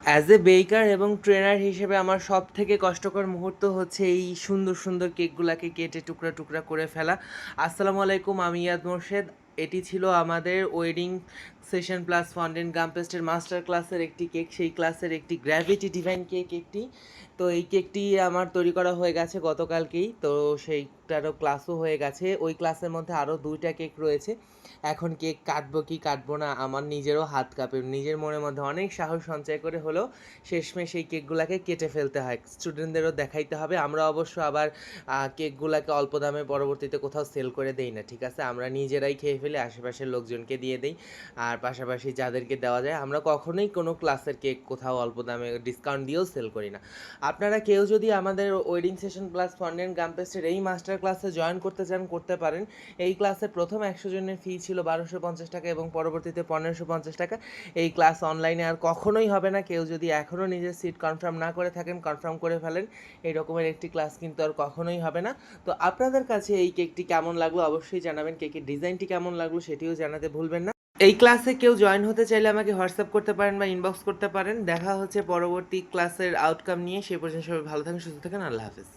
As a বেকার এবং trainer হিসেবে আমার সব থেকে কষ্টকর মুহূর্ত হচ্ছে এই সুন্দর সুন্দর কেকগুলাকে কেটে টুকরা টুকরা করে ফেলা। আসসালামু আলাইকুম, আমি ইয়াদ মোর্শেদ। এটি ছিল আমাদের ওয়েডিং সেশন প্লাস ফন্ডেন্ট গাম পেস্টের মাস্টার ক্লাসের একটি কেক, সেই ক্লাসের একটি গ্র্যাভিটি ডিভাইন কেক একটি। তো এই কেকটি আমার তৈরি করা হয়ে গেছে গতকালকেই, তো সেইটারও ক্লাসও হয়ে গেছে। ওই ক্লাসের মধ্যে আরও 2টা কেক রয়েছে। এখন কেক কাটবো কি কাটবো না আমার নিজেরও হাত কাঁপে, নিজের মনের মধ্যে অনেক সাহস সঞ্চয় করে হলেও শেষমেশ এই কেকগুলোকে কেটে ফেলতে হয়, স্টুডেন্টদেরও দেখাইতে হবে। আমরা অবশ্য আবার কেকগুলোকে অল্প দামে পরবর্তীতে কোথাও সেল করে দেই না, ঠিক আছে, আমরা নিজেরাই খেয়ে ফেলে আশেপাশের লোকজনকে দিয়ে দিই। আর পাশাপাশি যাদেরকে দেওয়া যায়, আমরা কখনোই কোনো ক্লাসের কেক কোথাও অল্প দামে ডিসকাউন্ট দিয়েও সেল করি না। আপনারা কেউ যদি আমাদের ওয়েডিং সেশন প্লাস ফন্ডেন্ট গাম পেস্টের এই মাস্টার ক্লাসে জয়েন করতে চান করতে পারেন। এই ক্লাসে প্রথম 100 জনের ফি ছিল 1250 টাকা এবং পরবর্তীতে 1550 টাকা। এই ক্লাস অনলাইনে আর কখনোই হবে না। কেউ যদি এখনও নিজের সিট কনফার্ম না করে থাকেন, কনফার্ম করে ফেলেন। এই রকমের একটি ক্লাস কিন্তু আর কখনোই হবে না। তো আপনাদের কাছে এই কেকটি কেমন লাগলো অবশ্যই জানাবেন, কেকের ডিজাইনটি কেমন লাগলো সেটিও জানাতে ভুলবেন না। এই ক্লাসে কেউ জয়েন হতে চাইলে আমাকে হোয়াটসঅ্যাপ করতে পারেন বা ইনবক্স করতে পারেন। দেখা হচ্ছে পরবর্তী ক্লাসের আউটকাম নিয়ে। সে পর্যন্ত সবাই ভালো থাকেন, সুস্থ থাকেন। আল্লাহ হাফেজ।